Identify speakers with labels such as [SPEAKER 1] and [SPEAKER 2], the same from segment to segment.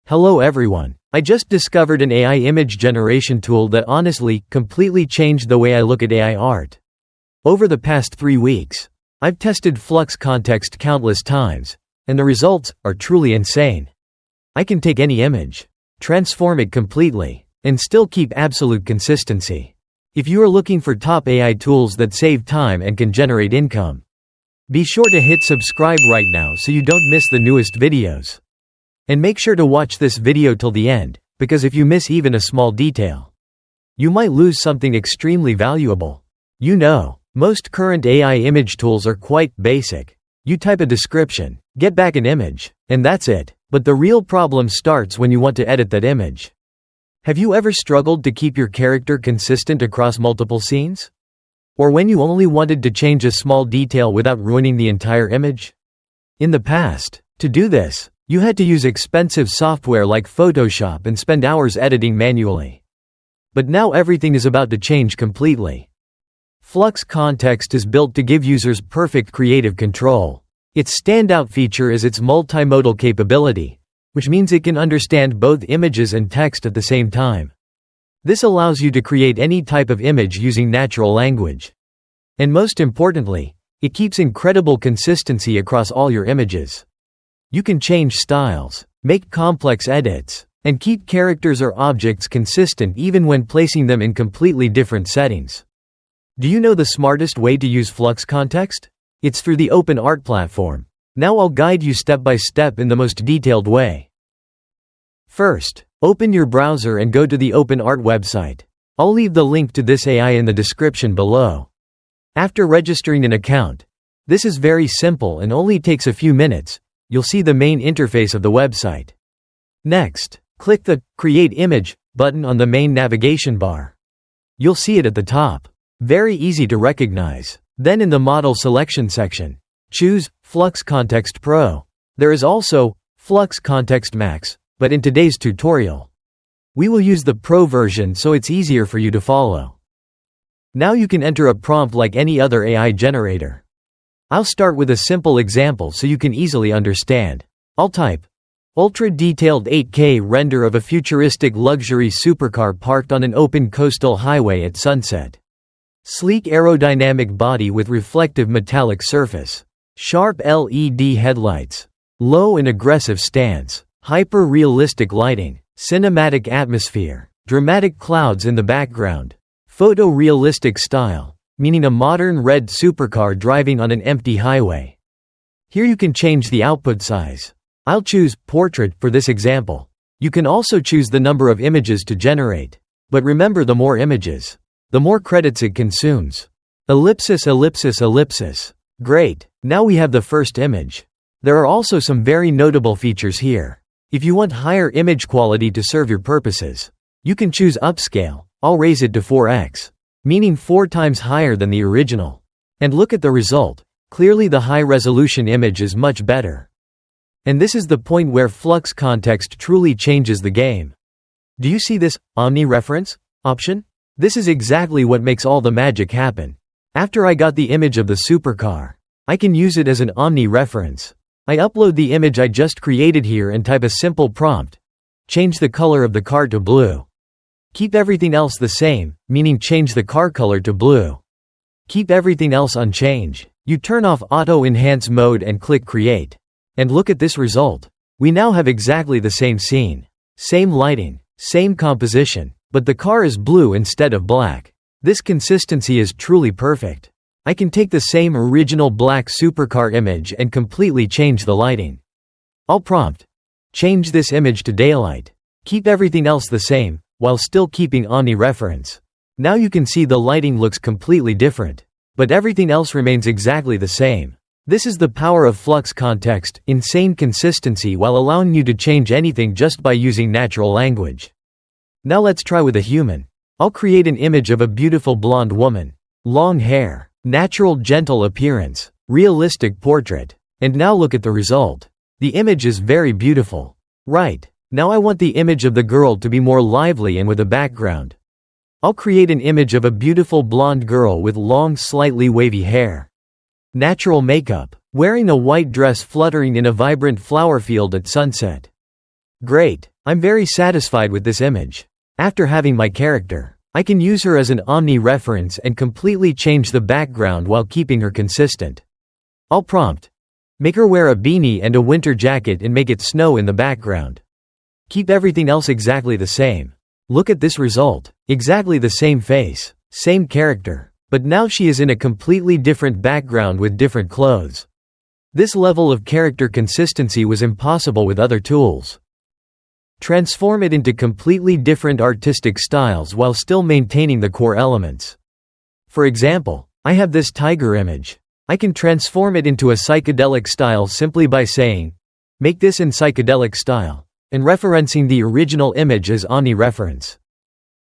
[SPEAKER 1] Hello everyone. I just discovered an AI image generation tool that honestly, completely changed the way I look at AI art. Over the past 3 weeks, I've tested Flux Context countless times, and the results are truly insane. I can take any image, transform it completely, and still keep absolute consistency. If you are looking for top AI tools that save time and can generate income, be sure to hit subscribe right now so you don't miss the newest videos. And make sure to watch this video till the end, because if you miss even a small detail, you might lose something extremely valuable. You know, most current AI image tools are quite basic. You type a description, get back an image, and that's it. But the real problem starts when you want to edit that image. Have you ever struggled to keep your character consistent across multiple scenes? Or when you only wanted to change a small detail without ruining the entire image? In the past, to do this, you had to use expensive software like Photoshop and spend hours editing manually. But now everything is about to change completely. Flux Context is built to give users perfect creative control. Its standout feature is its multimodal capability, which means it can understand both images and text at the same time. This allows you to create any type of image using natural language. And most importantly, it keeps incredible consistency across all your images. You can change styles, make complex edits, and keep characters or objects consistent even when placing them in completely different settings. Do you know the smartest way to use Flux Context? It's through the Openart platform. Now I'll guide you step by step in the most detailed way. First, open your browser and go to the Openart website. I'll leave the link to this AI in the description below. After registering an account, this is very simple and only takes a few minutes. You'll see the main interface of the website. Next, click the Create Image button on the main navigation bar. You'll see it at the top. Very easy to recognize. Then in the Model Selection section, choose Flux Context Pro. There is also Flux Context Max, but in today's tutorial, we will use the Pro version so it's easier for you to follow. Now you can enter a prompt like any other AI generator. I'll start with a simple example so you can easily understand. I'll type, ultra-detailed 8K render of a futuristic luxury supercar parked on an open coastal highway at sunset. Sleek aerodynamic body with reflective metallic surface. Sharp LED headlights. Low and aggressive stance. Hyper-realistic lighting. Cinematic atmosphere. Dramatic clouds in the background. Photorealistic style, meaning a modern red supercar driving on an empty highway. Here you can change the output size. I'll choose Portrait for this example. You can also choose the number of images to generate. But remember, the more images, the more credits it consumes. Ellipsis, ellipsis, ellipsis. Great, now we have the first image. There are also some very notable features here. If you want higher image quality to serve your purposes, you can choose Upscale. I'll raise it to 4x. Meaning 4 times higher than the original. And look at the result. Clearly the high-resolution image is much better. And this is the point where Flux Context truly changes the game. Do you see this omni-reference option? This is exactly what makes all the magic happen. After I got the image of the supercar, I can use it as an omni-reference. I upload the image I just created here and type a simple prompt. Change the color of the car to blue. Keep everything else the same, meaning change the car color to blue. Keep everything else unchanged. You turn off Auto Enhance mode and click Create. And look at this result. We now have exactly the same scene. Same lighting, same composition, but the car is blue instead of black. This consistency is truly perfect. I can take the same original black supercar image and completely change the lighting. I'll prompt, change this image to daylight. Keep everything else the same, while still keeping omni-reference. Now you can see the lighting looks completely different. But everything else remains exactly the same. This is the power of Flux Context, insane consistency while allowing you to change anything just by using natural language. Now let's try with a human. I'll create an image of a beautiful blonde woman. Long hair. Natural gentle appearance. Realistic portrait. And now look at the result. The image is very beautiful. Right. Now I want the image of the girl to be more lively and with a background. I'll create an image of a beautiful blonde girl with long, slightly wavy hair. Natural makeup. Wearing a white dress fluttering in a vibrant flower field at sunset. Great. I'm very satisfied with this image. After having my character, I can use her as an omni-reference and completely change the background while keeping her consistent. I'll prompt. Make her wear a beanie and a winter jacket and make it snow in the background. Keep everything else exactly the same. Look at this result. Exactly the same face, same character, but now she is in a completely different background with different clothes. This level of character consistency was impossible with other tools. Transform it into completely different artistic styles while still maintaining the core elements. For example, I have this tiger image. I can transform it into a psychedelic style simply by saying, make this in psychedelic style, and referencing the original image as omni-reference.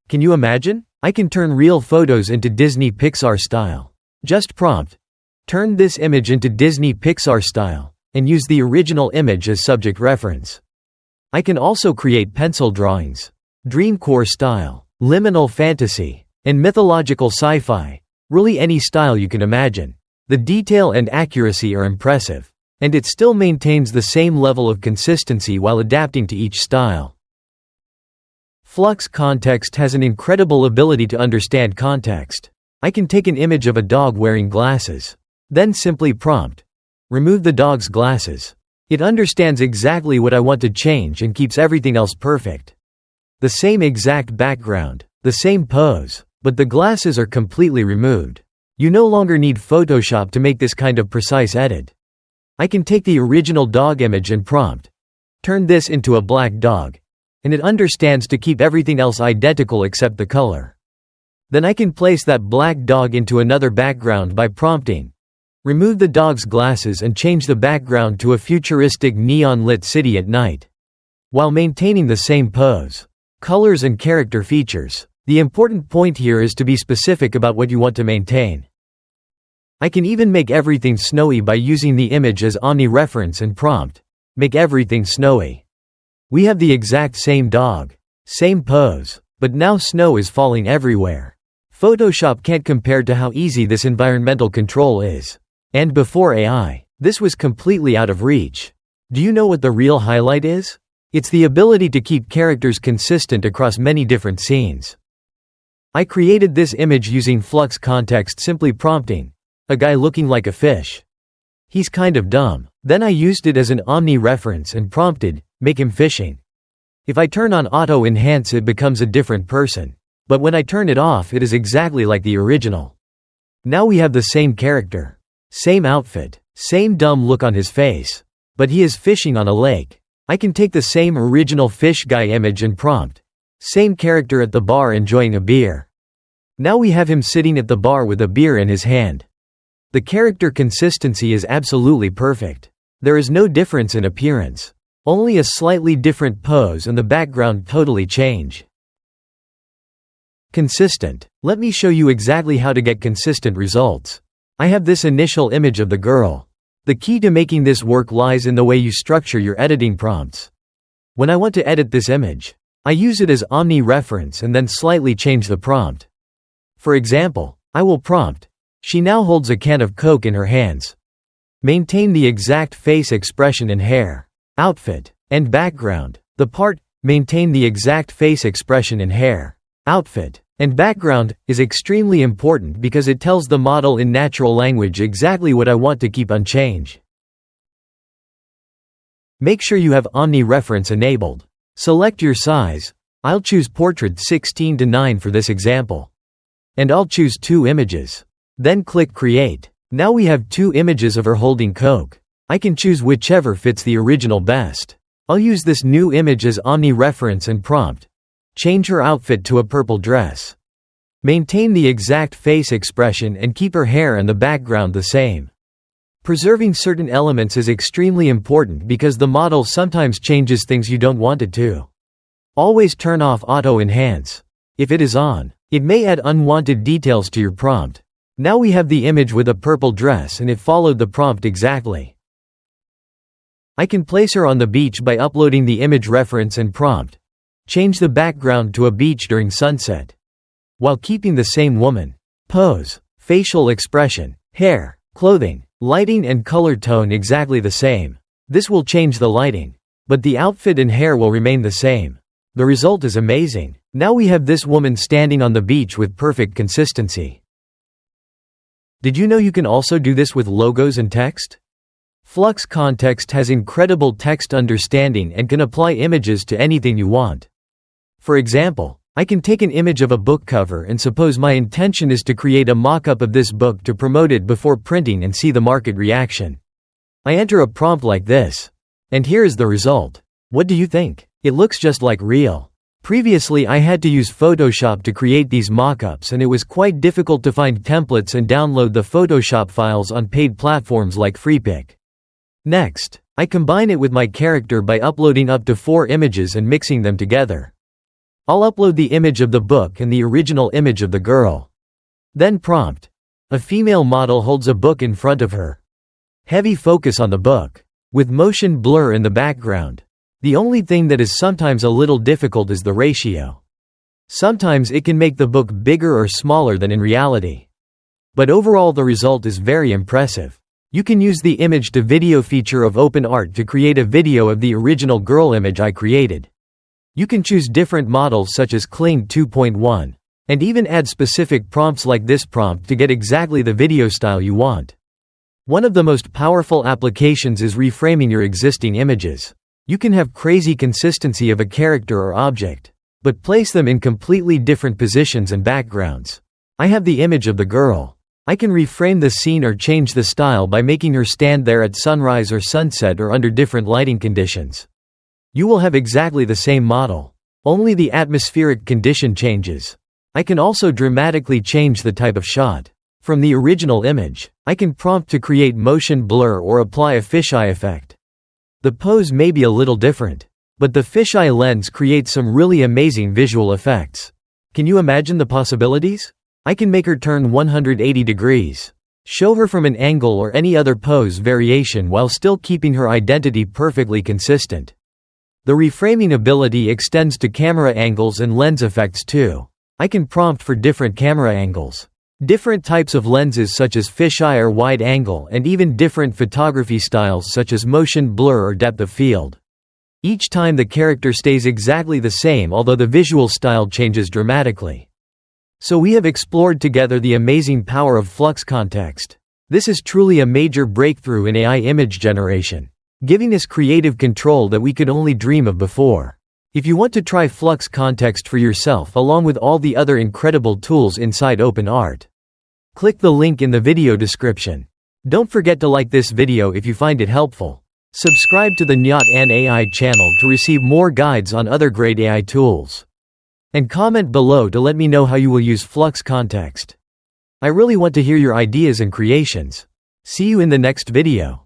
[SPEAKER 1] Can you imagine? I can turn real photos into Disney Pixar style. Just prompt, turn this image into Disney Pixar style, and use the original image as subject reference. I can also create pencil drawings, dreamcore style, liminal fantasy, and mythological sci-fi, really any style you can imagine. The detail and accuracy are impressive, and it still maintains the same level of consistency while adapting to each style. Flux Context has an incredible ability to understand context. I can take an image of a dog wearing glasses, then simply prompt, remove the dog's glasses. It understands exactly what I want to change and keeps everything else perfect. The same exact background, the same pose, but the glasses are completely removed. You no longer need Photoshop to make this kind of precise edit. I can take the original dog image and prompt, turn this into a black dog, and it understands to keep everything else identical except the color. Then I can place that black dog into another background by prompting, remove the dog's glasses and change the background to a futuristic neon-lit city at night, while maintaining the same pose, colors and character features. The important point here is to be specific about what you want to maintain. I can even make everything snowy by using the image as omni-reference and prompt, make everything snowy. We have the exact same dog, same pose, but now snow is falling everywhere. Photoshop can't compare to how easy this environmental control is. And before AI, this was completely out of reach. Do you know what the real highlight is? It's the ability to keep characters consistent across many different scenes. I created this image using Flux Context simply prompting, a guy looking like a fish. He's kind of dumb. Then I used it as an omni-reference and prompted, make him fishing. If I turn on Auto Enhance it becomes a different person. But when I turn it off it is exactly like the original. Now we have the same character, same outfit, same dumb look on his face. But he is fishing on a lake. I can take the same original fish guy image and prompt, same character at the bar enjoying a beer. Now we have him sitting at the bar with a beer in his hand. The character consistency is absolutely perfect. There is no difference in appearance. Only a slightly different pose and the background totally change. Consistent. Let me show you exactly how to get consistent results. I have this initial image of the girl. The key to making this work lies in the way you structure your editing prompts. When I want to edit this image, I use it as omni-reference and then slightly change the prompt. For example, I will prompt, she now holds a can of Coke in her hands. Maintain the exact face expression and hair, outfit, and background. The part, maintain the exact face expression and hair, outfit, and background, is extremely important because it tells the model in natural language exactly what I want to keep unchanged. Make sure you have omni-reference enabled. Select your size. I'll choose portrait 16:9 for this example. And I'll choose 2 images. Then click Create. Now we have 2 images of her holding Coke. I can choose whichever fits the original best. I'll use this new image as omni-reference and prompt, change her outfit to a purple dress. Maintain the exact face expression and keep her hair and the background the same. Preserving certain elements is extremely important because the model sometimes changes things you don't want it to. Always turn off Auto Enhance. If it is on, it may add unwanted details to your prompt. Now we have the image with a purple dress and it followed the prompt exactly. I can place her on the beach by uploading the image reference and prompt. Change the background to a beach during sunset, while keeping the same woman, pose, facial expression, hair, clothing, lighting and color tone exactly the same. This will change the lighting, but the outfit and hair will remain the same. The result is amazing. Now we have this woman standing on the beach with perfect consistency. Did you know you can also do this with logos and text? Flux Context has incredible text understanding and can apply images to anything you want. For example, I can take an image of a book cover and suppose my intention is to create a mock-up of this book to promote it before printing and see the market reaction. I enter a prompt like this. And here is the result. What do you think? It looks just like real. Previously I had to use Photoshop to create these mock-ups and it was quite difficult to find templates and download the Photoshop files on paid platforms like Freepik. Next, I combine it with my character by uploading up to 4 images and mixing them together. I'll upload the image of the book and the original image of the girl. Then prompt. A female model holds a book in front of her. Heavy focus on the book, with motion blur in the background. The only thing that is sometimes a little difficult is the ratio. Sometimes it can make the book bigger or smaller than in reality. But overall the result is very impressive. You can use the image to video feature of Openart to create a video of the original girl image I created. You can choose different models such as Kling 2.1, and even add specific prompts like this prompt to get exactly the video style you want. One of the most powerful applications is reframing your existing images. You can have crazy consistency of a character or object, but place them in completely different positions and backgrounds. I have the image of the girl. I can reframe the scene or change the style by making her stand there at sunrise or sunset or under different lighting conditions. You will have exactly the same model. Only the atmospheric condition changes. I can also dramatically change the type of shot. From the original image, I can prompt to create motion blur or apply a fisheye effect. The pose may be a little different, but the fisheye lens creates some really amazing visual effects. Can you imagine the possibilities? I can make her turn 180 degrees. Show her from an angle or any other pose variation while still keeping her identity perfectly consistent. The reframing ability extends to camera angles and lens effects too. I can prompt for different camera angles, different types of lenses such as fisheye or wide angle, and even different photography styles such as motion blur or depth of field. Each time the character stays exactly the same, although the visual style changes dramatically. So we have explored together the amazing power of Flux Context. This is truly a major breakthrough in AI image generation, giving us creative control that we could only dream of before. If you want to try Flux Context for yourself along with all the other incredible tools inside Openart, click the link in the video description. Don't forget to like this video if you find it helpful. Subscribe to the Nhat Anh AI channel to receive more guides on other great AI tools. And comment below to let me know how you will use Flux Context. I really want to hear your ideas and creations. See you in the next video.